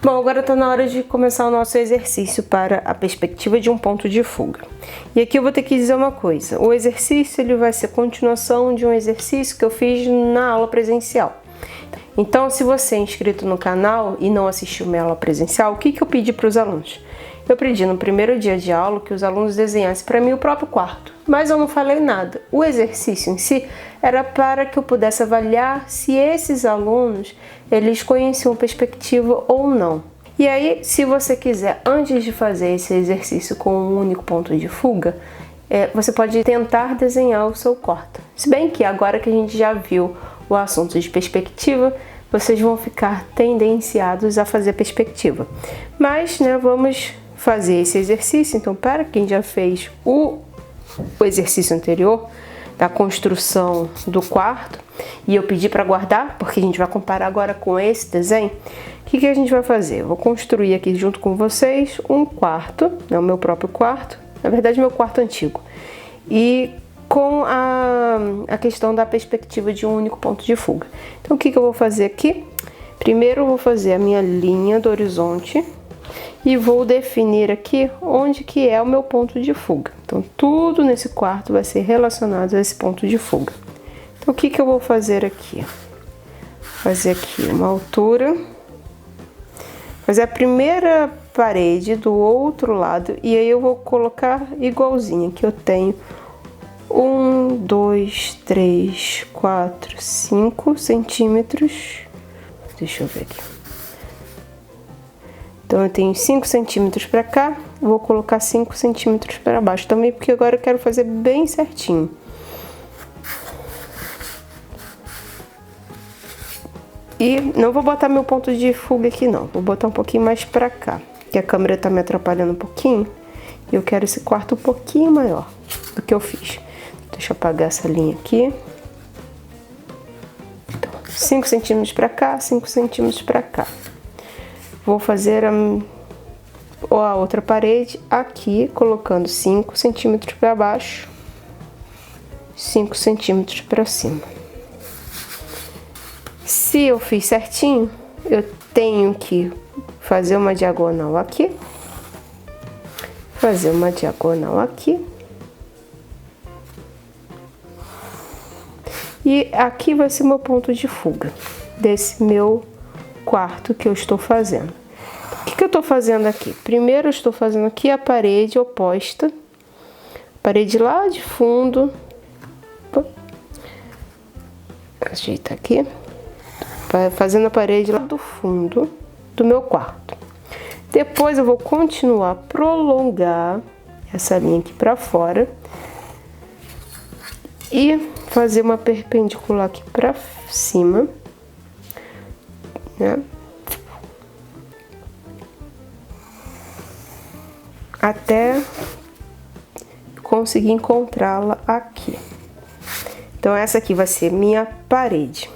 Bom, agora está na hora de começar o nosso exercício para a perspectiva de um ponto de fuga. E aqui eu vou ter que dizer uma coisa. O exercício ele vai ser continuação de um exercício que eu fiz na aula presencial. Então, se você é inscrito no canal e não assistiu minha aula presencial, o que eu pedi para os alunos? Eu pedi no primeiro dia de aula que os alunos desenhassem para mim o próprio quarto, mas eu não falei nada. O exercício em si era para que eu pudesse avaliar se esses alunos eles conheciam perspectiva ou não. E aí, se você quiser, antes de fazer esse exercício com um único ponto de fuga, você pode tentar desenhar o seu quarto. Se bem que agora que a gente já viu o assunto de perspectiva, vocês vão ficar tendenciados a fazer perspectiva. Mas, vamos fazer esse exercício. Então, para quem já fez o exercício anterior da construção do quarto, e eu pedi para guardar, porque a gente vai comparar agora com esse desenho, o que a gente vai fazer? Eu vou construir aqui junto com vocês um quarto, o meu próprio quarto, na verdade meu quarto antigo, e com a questão da perspectiva de um único ponto de fuga. Então, o que eu vou fazer aqui? Primeiro eu vou fazer a minha linha do horizonte e vou definir aqui onde que é o meu ponto de fuga. Então, tudo nesse quarto vai ser relacionado a esse ponto de fuga. Então, o que eu vou fazer aqui? Fazer aqui uma altura, fazer a primeira parede do outro lado e aí eu vou colocar igualzinho, que eu tenho 1, 2, 3, 4, 5 centímetros. Deixa eu ver aqui. Então, eu tenho 5 centímetros para cá, vou colocar 5 centímetros para baixo também, porque agora eu quero fazer bem certinho. E não vou botar meu ponto de fuga aqui não, vou botar um pouquinho mais para cá, que a câmera tá me atrapalhando um pouquinho, e eu quero esse quarto um pouquinho maior do que eu fiz. Deixa eu apagar essa linha aqui. Então, 5 centímetros para cá, 5 centímetros para cá. Vou fazer a outra parede aqui, colocando 5 centímetros para baixo, 5 centímetros para cima. Se eu fiz certinho, eu tenho que fazer uma diagonal aqui, fazer uma diagonal aqui, e aqui vai ser meu ponto de fuga desse meu quarto que eu estou fazendo. O que eu estou fazendo aqui? Primeiro eu estou fazendo aqui a parede oposta, parede lá de fundo. Ajeitar aqui, fazendo a parede lá do fundo do meu quarto. Depois eu vou continuar a prolongar essa linha aqui para fora e fazer uma perpendicular aqui para cima, até conseguir encontrá-la aqui. Então, essa aqui vai ser minha parede.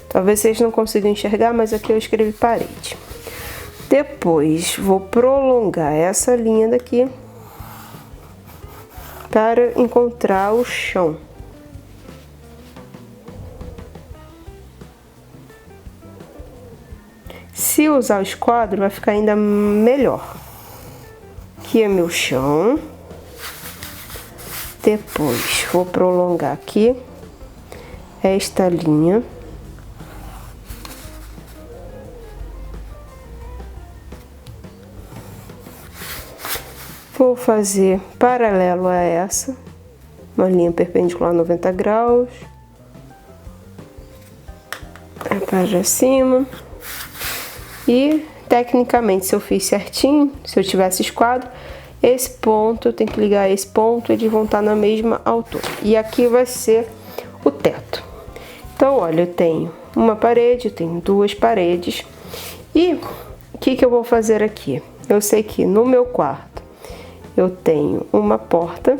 Talvez vocês não consigam enxergar, mas aqui eu escrevi parede. Depois, vou prolongar essa linha daqui para encontrar o chão. Se usar o esquadro, vai ficar ainda melhor. Aqui é meu chão. Depois, vou prolongar aqui esta linha. Vou fazer paralelo a essa, uma linha perpendicular a 90 graus, para cima. E, tecnicamente, se eu fiz certinho, se eu tivesse esquadro, esse ponto, eu tenho que ligar esse ponto, eles vão estar na mesma altura. E aqui vai ser o teto. Então, olha, eu tenho uma parede, eu tenho duas paredes. E o que eu vou fazer aqui? Eu sei que no meu quarto eu tenho uma porta,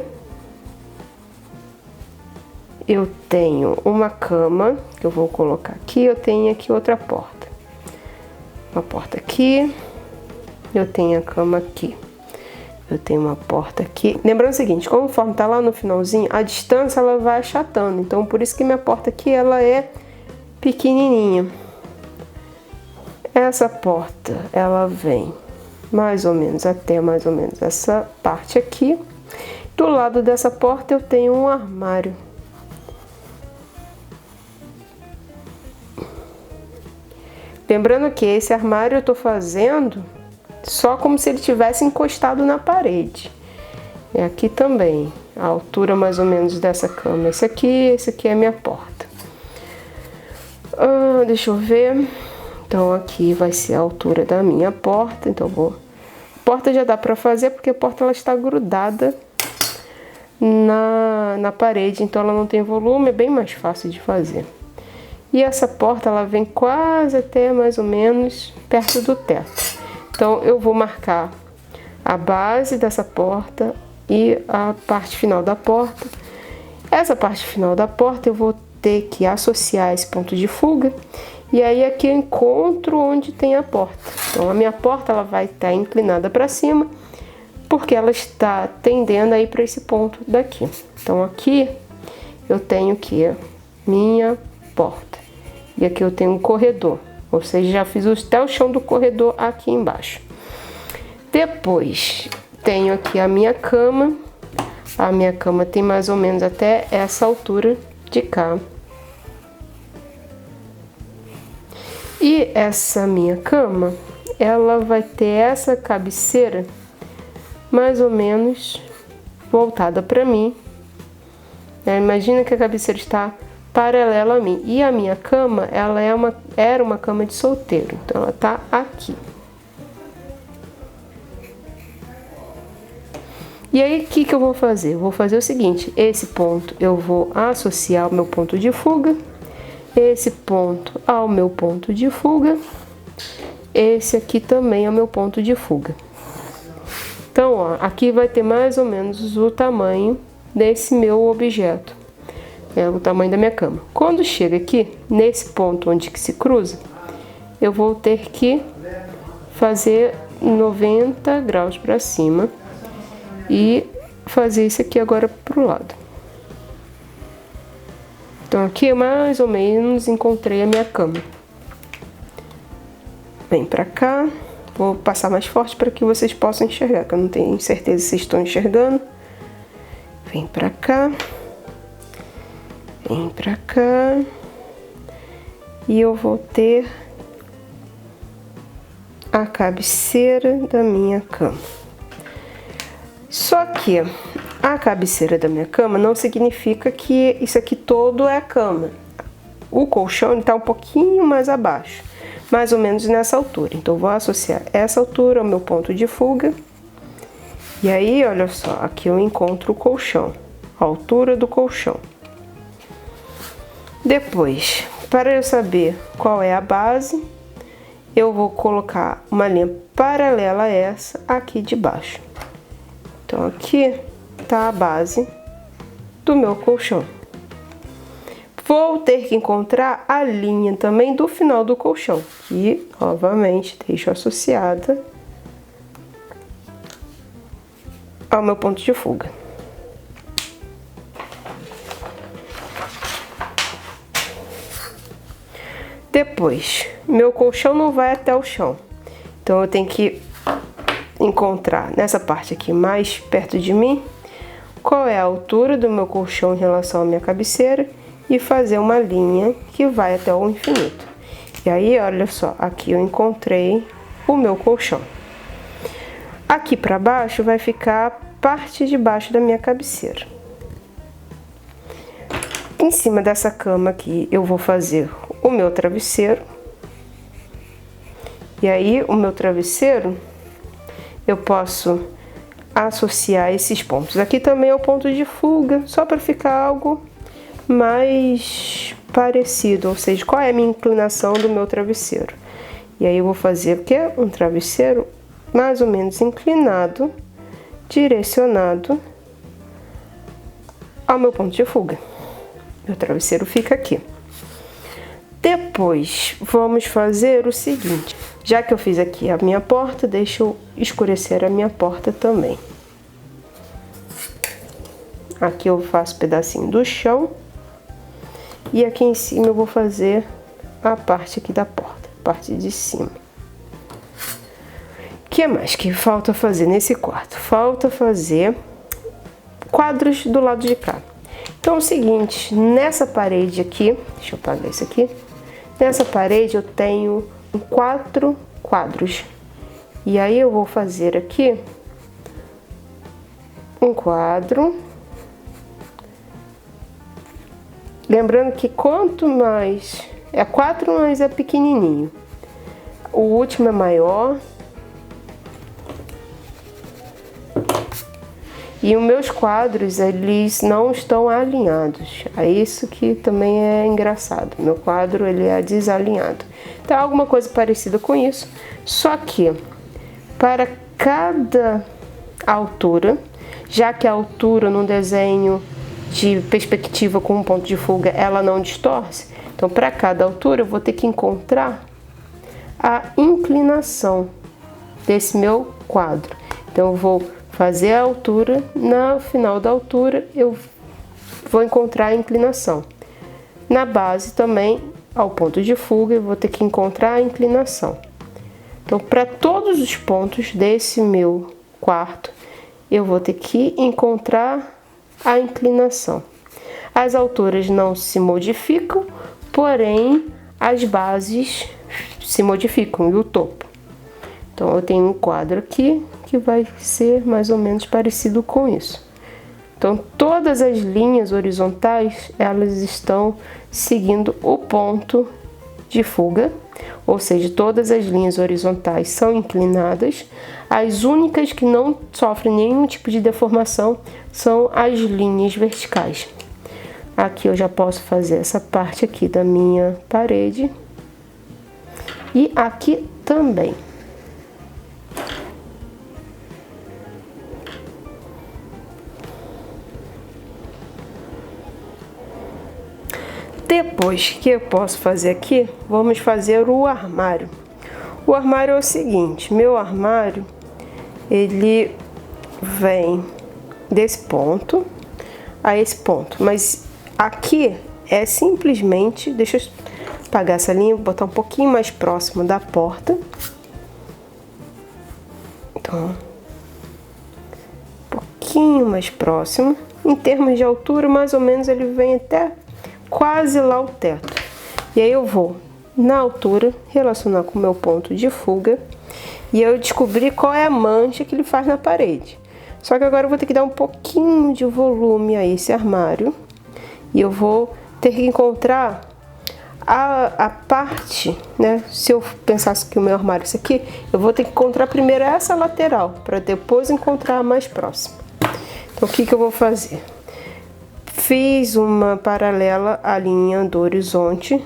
eu tenho uma cama, que eu vou colocar aqui, eu tenho aqui outra porta. Uma porta aqui, eu tenho a cama aqui. eu tenho uma porta aqui. Lembrando o seguinte, conforme tá lá no finalzinho, a distância ela vai achatando. Então, por isso que minha porta aqui, ela é pequenininha. Essa porta, ela vem mais ou menos até mais ou menos essa parte aqui. Do lado dessa porta eu tenho um armário. Lembrando que esse armário eu tô fazendo só como se ele tivesse encostado na parede. E aqui também, a altura mais ou menos dessa cama. Esse aqui é a minha porta. Deixa eu ver. Então aqui vai ser a altura da minha porta. Então porta já dá pra fazer porque a porta ela está grudada na parede, então ela não tem volume, é bem mais fácil de fazer. E essa porta ela vem quase até mais ou menos perto do teto. Então eu vou marcar a base dessa porta e a parte final da porta. Essa parte final da porta eu vou ter que associar esse ponto de fuga. E aí aqui eu encontro onde tem a porta. Então a minha porta ela vai estar inclinada para cima, porque ela está tendendo aí para esse ponto daqui. Então aqui eu tenho que minha porta. E aqui eu tenho um corredor, ou seja, já fiz até o chão do corredor aqui embaixo. Depois tenho aqui a minha cama. A minha cama tem mais ou menos até essa altura de cá. E essa minha cama, ela vai ter essa cabeceira mais ou menos voltada para mim. Imagina que a cabeceira está paralela a mim. E a minha cama, ela era uma cama de solteiro. Então ela tá aqui. E aí, o que eu vou fazer? Eu vou fazer o seguinte, esse ponto eu vou associar ao meu ponto de fuga, esse ponto ao meu ponto de fuga, esse aqui também é o meu ponto de fuga. Então, ó, aqui vai ter mais ou menos o tamanho desse meu objeto, o tamanho da minha cama. Quando chega aqui, nesse ponto onde que se cruza, eu vou ter que fazer 90 graus para cima e fazer isso aqui agora pro lado. Então aqui eu mais ou menos encontrei a minha cama. Vem pra cá. Vou passar mais forte para que vocês possam enxergar, que eu não tenho certeza se vocês estão enxergando. Vem pra cá. Vem pra cá. E eu vou ter a cabeceira da minha cama. Só que a cabeceira da minha cama não significa que isso aqui todo é a cama. O colchão está um pouquinho mais abaixo, mais ou menos nessa altura. Então, eu vou associar essa altura ao meu ponto de fuga. E aí, olha só, aqui eu encontro o colchão, a altura do colchão. Depois, para eu saber qual é a base, eu vou colocar uma linha paralela a essa aqui de baixo. Então, aqui tá a base do meu colchão. Vou ter que encontrar a linha também do final do colchão, que, novamente, deixo associada ao meu ponto de fuga. Depois, meu colchão não vai até o chão, então eu tenho que encontrar nessa parte aqui mais perto de mim qual é a altura do meu colchão em relação à minha cabeceira e fazer uma linha que vai até o infinito. E aí, olha só, aqui eu encontrei o meu colchão. Aqui para baixo vai ficar a parte de baixo da minha cabeceira. Em cima dessa cama aqui eu vou fazer o meu travesseiro. E aí, o meu travesseiro eu posso associar esses pontos. Aqui também é o ponto de fuga, só para ficar algo mais parecido, ou seja, qual é a minha inclinação do meu travesseiro. E aí eu vou fazer o quê? Um travesseiro mais ou menos inclinado, direcionado ao meu ponto de fuga. Meu travesseiro fica aqui. Depois, vamos fazer o seguinte. Já que eu fiz aqui a minha porta, deixa eu escurecer a minha porta também. Aqui eu faço pedacinho do chão. E aqui em cima eu vou fazer a parte aqui da porta, a parte de cima. O que mais que falta fazer nesse quarto? Falta fazer quadros do lado de cá. Então é o seguinte, nessa parede aqui, deixa eu apagar isso aqui. Nessa parede eu tenho 4 quadros. E aí eu vou fazer aqui um quadro. Lembrando que quanto mais... é 4, mas é pequenininho. O último é maior. E os meus quadros, eles não estão alinhados. É isso que também é engraçado. Meu quadro, ele é desalinhado. Então, alguma coisa parecida com isso. Só que, para cada altura, já que a altura no desenho de perspectiva com um ponto de fuga, ela não distorce. Então, para cada altura, eu vou ter que encontrar a inclinação desse meu quadro. Então, eu vou fazer a altura, no final da altura eu vou encontrar a inclinação. Na base também, ao ponto de fuga, eu vou ter que encontrar a inclinação. Então, para todos os pontos desse meu quarto, eu vou ter que encontrar a inclinação. As alturas não se modificam, porém as bases se modificam e o topo. Então, eu tenho um quadro aqui que vai ser mais ou menos parecido com isso. Então, todas as linhas horizontais, elas estão seguindo o ponto de fuga, ou seja, todas as linhas horizontais são inclinadas. As únicas que não sofrem nenhum tipo de deformação são as linhas verticais. Aqui eu já posso fazer essa parte aqui da minha parede. E aqui também. Depois que eu posso fazer aqui, vamos fazer o armário. O armário é o seguinte, meu armário, ele vem desse ponto a esse ponto, mas aqui é simplesmente, deixa eu apagar essa linha, vou botar um pouquinho mais próximo da porta. Então, um pouquinho mais próximo. Em termos de altura, mais ou menos ele vem até quase lá o teto. E aí eu vou, na altura, relacionar com o meu ponto de fuga e eu descobri qual é a mancha que ele faz na parede. Só que agora eu vou ter que dar um pouquinho de volume a esse armário e eu vou ter que encontrar a parte, né? Se eu pensasse que o meu armário é esse aqui, eu vou ter que encontrar primeiro essa lateral para depois encontrar a mais próxima. Então, o que que eu vou fazer? Fiz uma paralela à linha do horizonte.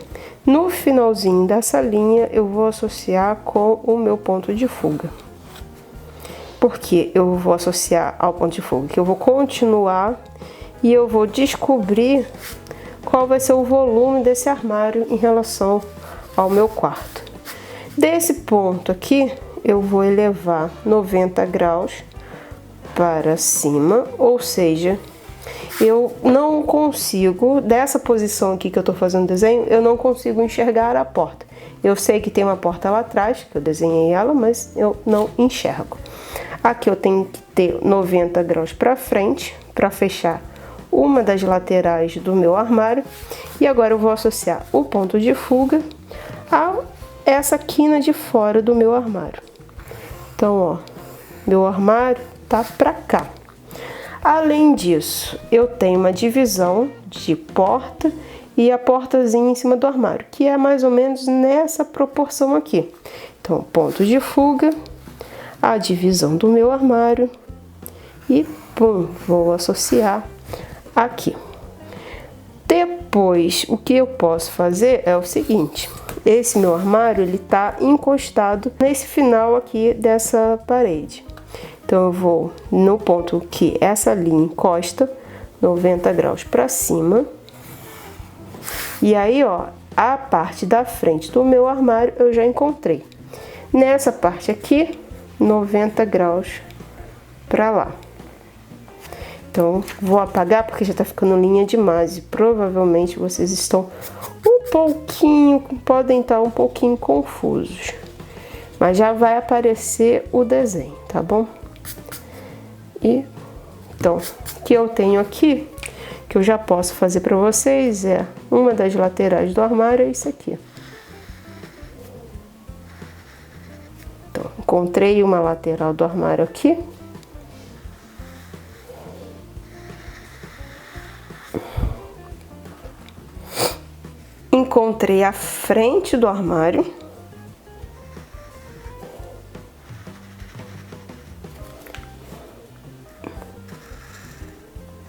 No finalzinho dessa linha, eu vou associar com o meu ponto de fuga. Por que eu vou associar ao ponto de fuga? Que eu vou continuar e eu vou descobrir qual vai ser o volume desse armário em relação ao meu quarto. Desse ponto aqui, eu vou elevar 90 graus para cima, ou seja, eu não consigo, dessa posição aqui que eu tô fazendo o desenho, eu não consigo enxergar a porta. Eu sei que tem uma porta lá atrás, que eu desenhei ela, mas eu não enxergo. Aqui eu tenho que ter 90 graus para frente, para fechar uma das laterais do meu armário. E agora eu vou associar o ponto de fuga a essa quina de fora do meu armário. Então, ó, meu armário tá para cá. Além disso, eu tenho uma divisão de porta e a portazinha em cima do armário, que é mais ou menos nessa proporção aqui. Então, ponto de fuga, a divisão do meu armário e, pum, vou associar aqui. Depois, o que eu posso fazer é o seguinte, esse meu armário, ele tá encostado nesse final aqui dessa parede. Então, eu vou no ponto que essa linha encosta, 90 graus para cima. E aí, ó, a parte da frente do meu armário eu já encontrei. Nessa parte aqui, 90 graus para lá. Então, vou apagar porque já tá ficando linha demais e provavelmente vocês estão podem estar um pouquinho confusos. Mas já vai aparecer o desenho, tá bom? E, então, o que eu tenho aqui, que eu já posso fazer para vocês, é uma das laterais do armário, é isso aqui. Então, encontrei uma lateral do armário aqui. Encontrei a frente do armário.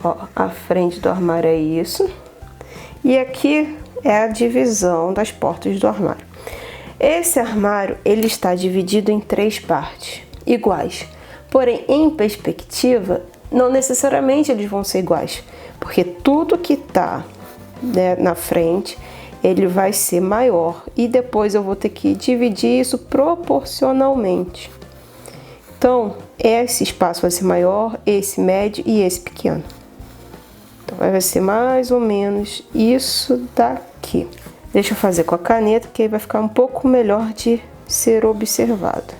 Ó, a frente do armário é isso. E aqui é a divisão das portas do armário. Esse armário, ele está dividido em 3 partes iguais. Porém, em perspectiva, não necessariamente eles vão ser iguais. Porque tudo que tá, né, na frente, ele vai ser maior. E depois eu vou ter que dividir isso proporcionalmente. Então, esse espaço vai ser maior, esse médio e esse pequeno. Então, vai ser mais ou menos isso daqui. Deixa eu fazer com a caneta, que aí vai ficar um pouco melhor de ser observado.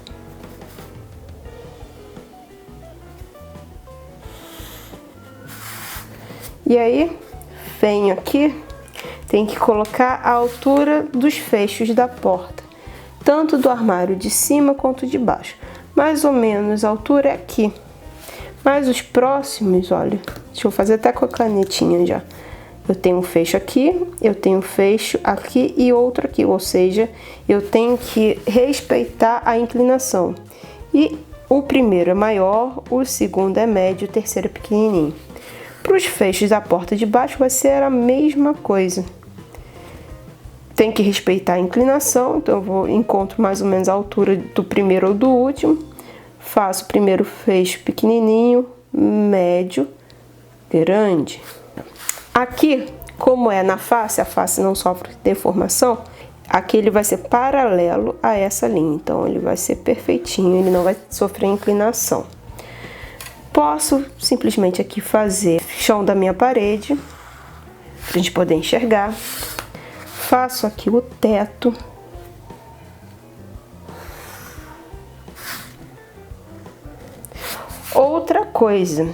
E aí, venho aqui, tem que colocar a altura dos fechos da porta, tanto do armário de cima quanto de baixo. Mais ou menos a altura é aqui. Mas os próximos, olha, deixa eu fazer até com a canetinha já. Eu tenho um fecho aqui, eu tenho um fecho aqui e outro aqui, ou seja, eu tenho que respeitar a inclinação. E o primeiro é maior, o segundo é médio, o terceiro é pequenininho. Para os fechos da porta de baixo vai ser a mesma coisa. Tem que respeitar a inclinação, então eu encontro mais ou menos a altura do primeiro ou do último. Faço o primeiro fecho pequenininho, médio, grande. Aqui, como é na face, a face não sofre deformação, aqui ele vai ser paralelo a essa linha. Então, ele vai ser perfeitinho, ele não vai sofrer inclinação. Posso simplesmente aqui fazer chão da minha parede, pra gente poder enxergar. Faço aqui o teto. Outra coisa,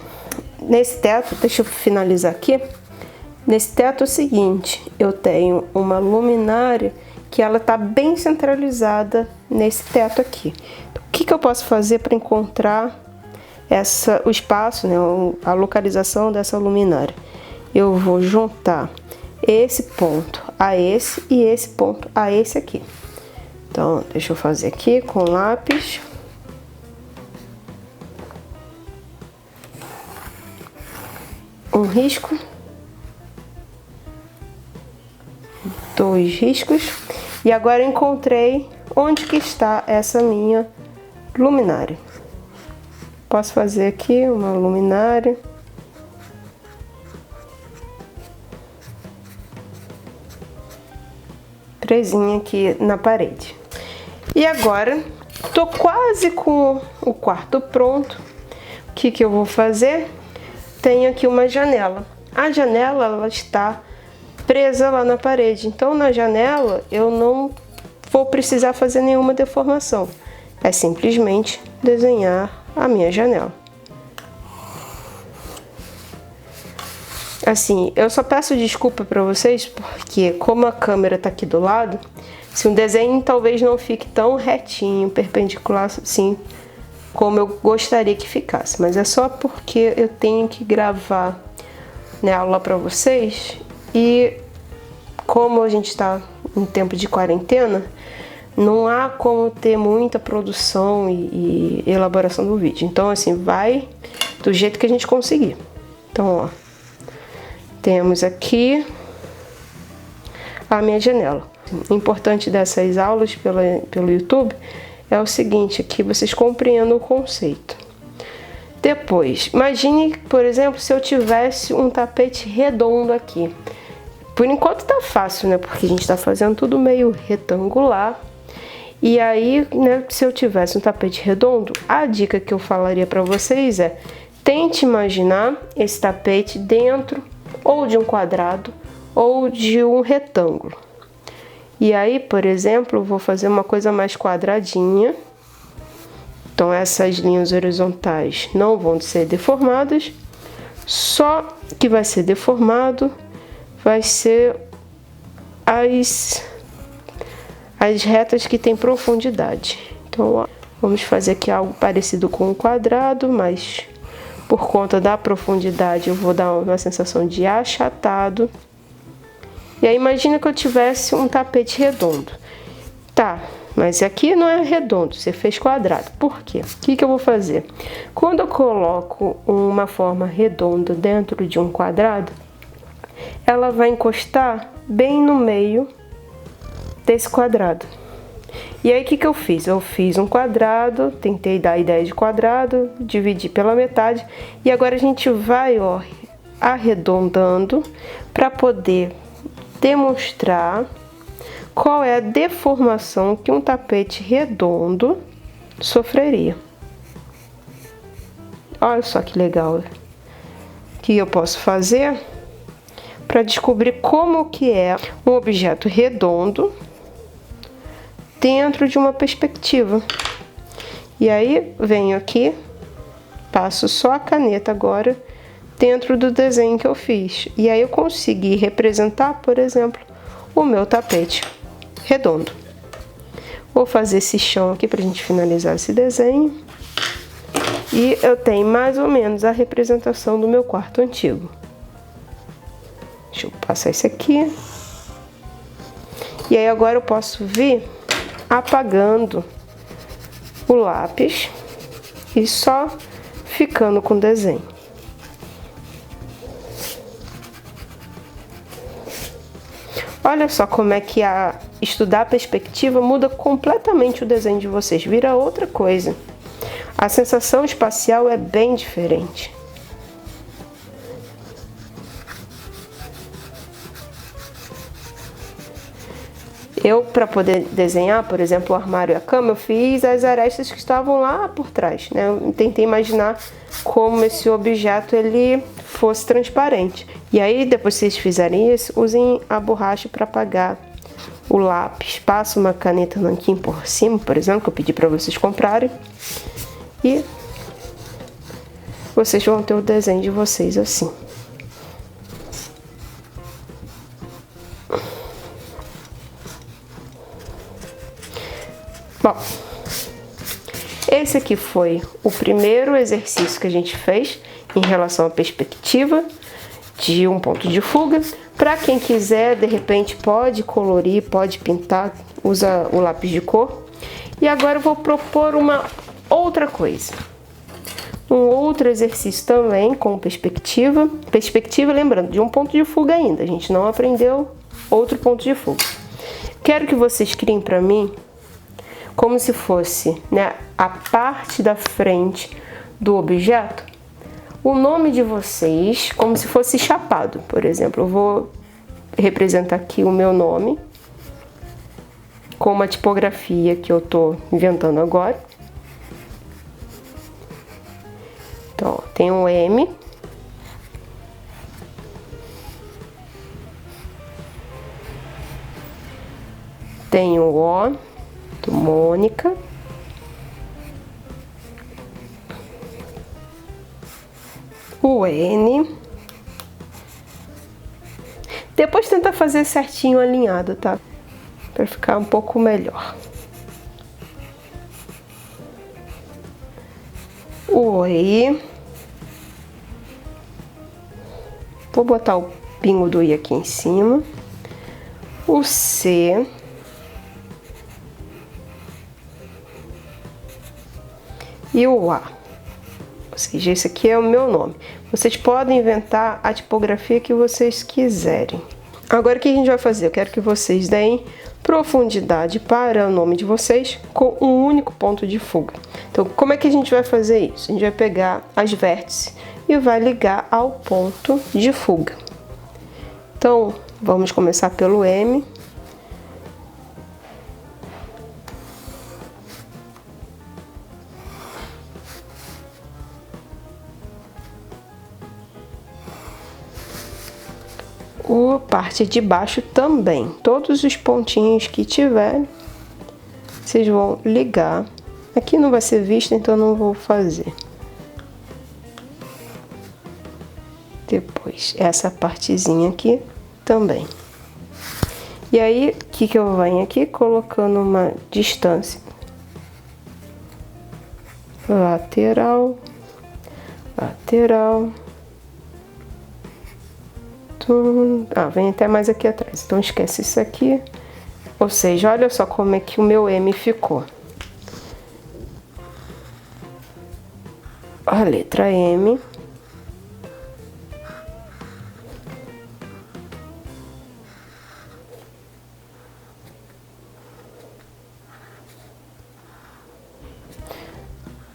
nesse teto, deixa eu finalizar aqui. Nesse teto é o seguinte, eu tenho uma luminária que ela tá bem centralizada nesse teto aqui. Então, o que eu posso fazer para encontrar o espaço, né, a localização dessa luminária? Eu vou juntar esse ponto a esse e esse ponto a esse aqui. Então, deixa eu fazer aqui com lápis. Um risco. 2 riscos. E agora encontrei onde que está essa minha luminária. Posso fazer aqui uma luminária. Presinha aqui na parede. E agora, tô quase com o quarto pronto. O que eu vou fazer? Tenho aqui uma janela. A janela, ela está presa lá na parede. Então, na janela, eu não vou precisar fazer nenhuma deformação. É simplesmente desenhar a minha janela. Assim, eu só peço desculpa para vocês, porque como a câmera tá aqui do lado, se um desenho talvez não fique tão retinho, perpendicular, assim, como eu gostaria que ficasse. Mas é só porque eu tenho que gravar, né, aula para vocês. E como a gente está em tempo de quarentena, não há como ter muita produção e elaboração do vídeo. Então, assim, vai do jeito que a gente conseguir. Então, ó, temos aqui a minha janela. O importante dessas aulas pelo YouTube é o seguinte, aqui vocês compreendam o conceito. Depois, imagine, por exemplo, se eu tivesse um tapete redondo aqui. Por enquanto tá fácil, né? Porque a gente tá fazendo tudo meio retangular. E aí, né, se eu tivesse um tapete redondo, a dica que eu falaria para vocês é Tente imaginar esse tapete dentro ou de um quadrado ou de um retângulo. E aí, por exemplo, eu vou fazer uma coisa mais quadradinha. Então essas linhas horizontais não vão ser deformadas, só que vai ser deformado vai ser as retas que têm profundidade. Então, ó, vamos fazer aqui algo parecido com um quadrado, mas por conta da profundidade eu vou dar uma sensação de achatado. E aí imagina que eu tivesse um tapete redondo. Tá, mas aqui não é redondo, você fez quadrado. Por quê? O que eu vou fazer? Quando eu coloco uma forma redonda dentro de um quadrado, ela vai encostar bem no meio desse quadrado. E aí o que eu fiz? Eu fiz um quadrado, tentei dar a ideia de quadrado, dividi pela metade e agora a gente vai, ó, arredondando para poder demonstrar qual é a deformação que um tapete redondo sofreria. Olha só que legal. O que eu posso fazer para descobrir como que é um objeto redondo dentro de uma perspectiva. E aí venho aqui, passo só a caneta agora dentro do desenho que eu fiz. E aí eu consegui representar, por exemplo, o meu tapete redondo. Vou fazer esse chão aqui para a gente finalizar esse desenho. E eu tenho mais ou menos a representação do meu quarto antigo. Deixa eu passar isso aqui. E aí agora eu posso vir apagando o lápis e só ficando com o desenho. Olha só como é que estudar a perspectiva muda completamente o desenho de vocês, vira outra coisa. A sensação espacial é bem diferente. Eu, para poder desenhar, por exemplo, o armário e a cama, eu fiz as arestas que estavam lá por trás, né? Eu tentei imaginar como esse objeto ele fosse transparente. E aí, depois que vocês fizerem isso, usem a borracha para apagar o lápis. Passa uma caneta nanquim por cima, por exemplo, que eu pedi para vocês comprarem. E vocês vão ter o desenho de vocês assim. Bom, esse aqui foi o primeiro exercício que a gente fez em relação à perspectiva de um ponto de fuga. Para quem quiser, de repente, pode colorir, pode pintar, usa o lápis de cor. E agora eu vou propor uma outra coisa. Um outro exercício também com perspectiva. Perspectiva, lembrando, de um ponto de fuga ainda. A gente não aprendeu outro ponto de fuga. Quero que vocês criem para mim como se fosse, né, a parte da frente do objeto, o nome de vocês, como se fosse chapado. Por exemplo, eu vou representar aqui o meu nome com uma tipografia que eu tô inventando agora. Então, ó, tem um M, tem o O do Mônica, o N. Depois tenta fazer certinho alinhado, tá? Para ficar um pouco melhor. O I. Vou botar o pingo do I aqui em cima. O C. E o A. Ou seja, esse aqui é o meu nome. Vocês podem inventar a tipografia que vocês quiserem. Agora o que a gente vai fazer? Eu quero que vocês deem profundidade para o nome de vocês com um único ponto de fuga. Então, como é que a gente vai fazer isso? A gente vai pegar as vértices e vai ligar ao ponto de fuga. Então, vamos começar pelo M. parte de baixo também. Todos os pontinhos que tiverem, vocês vão ligar. Aqui não vai ser visto, então não vou fazer. Depois, essa partezinha aqui também. E aí, o que eu venho aqui? Colocando uma distância lateral, lateral. Vem até mais aqui atrás. Então, esquece isso aqui. Ou seja, olha só como é que o meu M ficou. A letra M.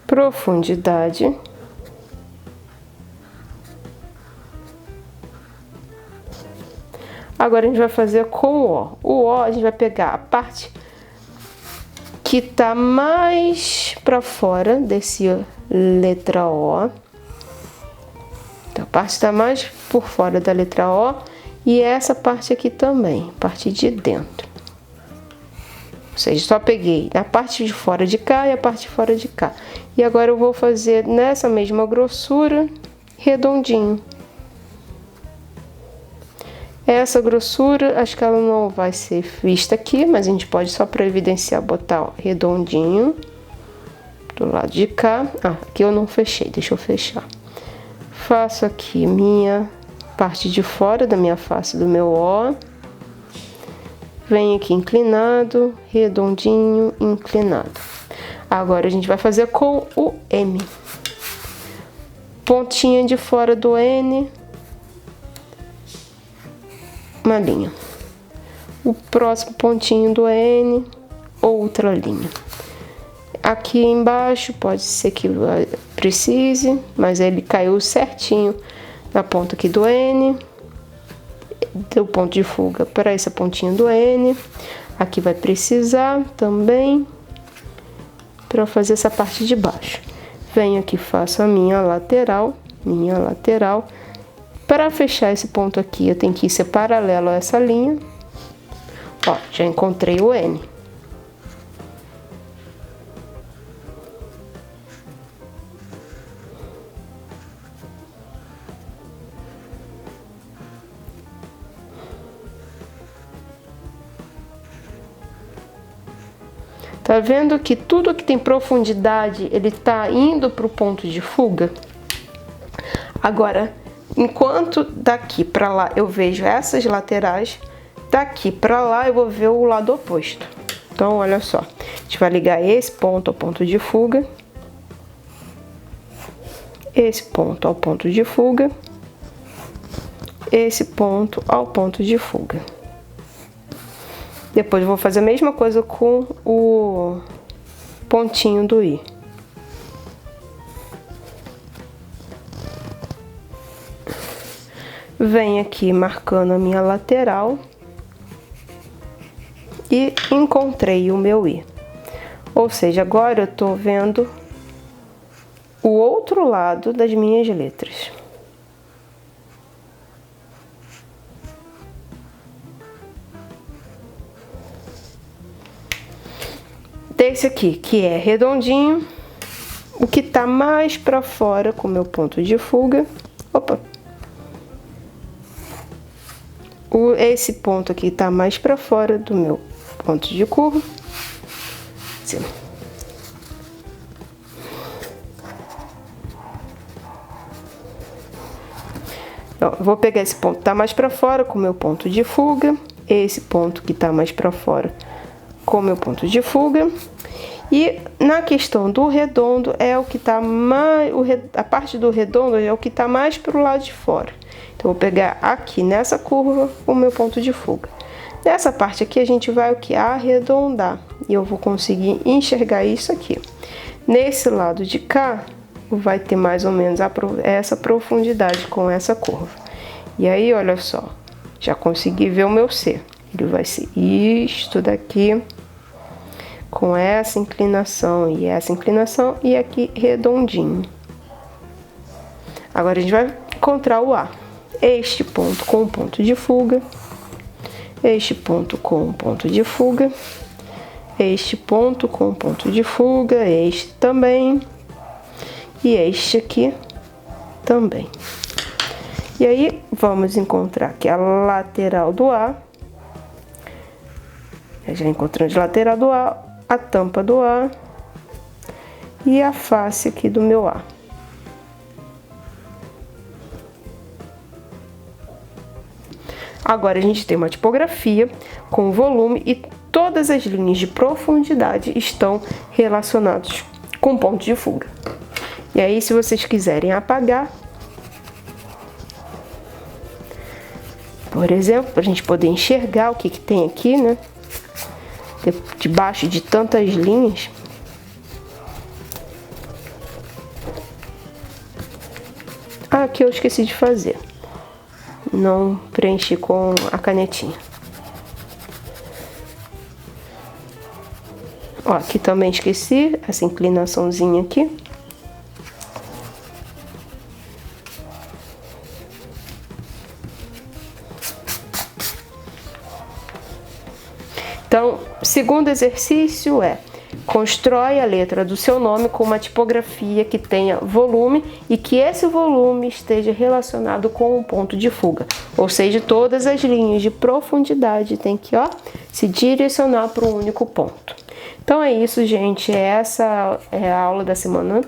Profundidade. Agora a gente vai fazer com o O. O O a gente vai pegar a parte que tá mais para fora desse letra O. Então, a parte está mais por fora da letra O e essa parte aqui também, parte de dentro. Ou seja, só peguei a parte de fora de cá e a parte de fora de cá. E agora eu vou fazer nessa mesma grossura, redondinho. Essa grossura, acho que ela não vai ser vista aqui, mas a gente pode só para evidenciar botar ó, redondinho do lado de cá. Aqui eu não fechei, deixa eu fechar. Faço aqui minha parte de fora da minha face do meu O. Venho aqui inclinado, redondinho, inclinado. Agora a gente vai fazer com o M. Pontinha de fora do N. Uma linha. O próximo pontinho do N, outra linha. Aqui embaixo pode ser que precise, mas ele caiu certinho na ponta aqui do N, do ponto de fuga para essa pontinha do N. Aqui vai precisar também para fazer essa parte de baixo. Venho aqui, faço a minha lateral. Para fechar esse ponto aqui, eu tenho que ir ser paralelo a essa linha. Ó, já encontrei o N. Tá vendo que tudo que tem profundidade, ele tá indo pro ponto de fuga? Agora, enquanto daqui para lá eu vejo essas laterais, daqui para lá eu vou ver o lado oposto. Então, olha só, a gente vai ligar esse ponto ao ponto de fuga, esse ponto ao ponto de fuga, esse ponto ao ponto de fuga. Depois eu vou fazer a mesma coisa com o pontinho do I. Venho aqui marcando a minha lateral e encontrei o meu I. Ou seja, agora eu tô vendo o outro lado das minhas letras. Desse aqui, que é redondinho, o que tá mais para fora com o meu ponto de fuga. Opa! Esse ponto aqui tá mais para fora do meu ponto de curva. Assim. Então, vou pegar esse ponto que tá mais para fora com o meu ponto de fuga, esse ponto que tá mais para fora com o meu ponto de fuga. E na questão do redondo é o que tá mais, a parte do redondo é o que tá mais pro lado de fora. Então, vou pegar aqui nessa curva o meu ponto de fuga. Nessa parte aqui a gente vai o que? Arredondar. E eu vou conseguir enxergar isso aqui. Nesse lado de cá, vai ter mais ou menos essa profundidade com essa curva. E aí, olha só, já consegui ver o meu C. Ele vai ser isto daqui, com essa inclinação e aqui redondinho. Agora a gente vai encontrar o A. Este ponto com o ponto de fuga, este ponto com um ponto de fuga, este ponto com um ponto de fuga, este também, e este aqui também. E aí, vamos encontrar aqui a lateral do A. Já encontramos a lateral do A, a tampa do A e a face aqui do meu A. Agora a gente tem uma tipografia com volume e todas as linhas de profundidade estão relacionadas com ponto de fuga. E aí, se vocês quiserem apagar, por exemplo, para a gente poder enxergar o que tem aqui, né? Debaixo de tantas linhas. Ah, aqui eu esqueci de fazer. Não preenchi com a canetinha. Ó, aqui também esqueci essa inclinaçãozinha aqui. Então, segundo exercício é: constrói a letra do seu nome com uma tipografia que tenha volume e que esse volume esteja relacionado com um ponto de fuga. Ou seja, todas as linhas de profundidade têm que, ó, se direcionar para um único ponto. Então é isso, gente. Essa é a aula da semana,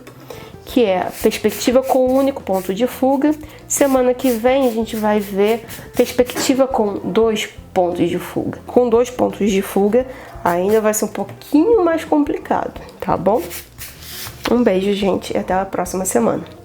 que é a perspectiva com um único ponto de fuga. Semana que vem a gente vai ver perspectiva com dois pontos de fuga. Com dois pontos de fuga ainda vai ser um pouquinho mais complicado, tá bom? Um beijo, gente, e até a próxima semana.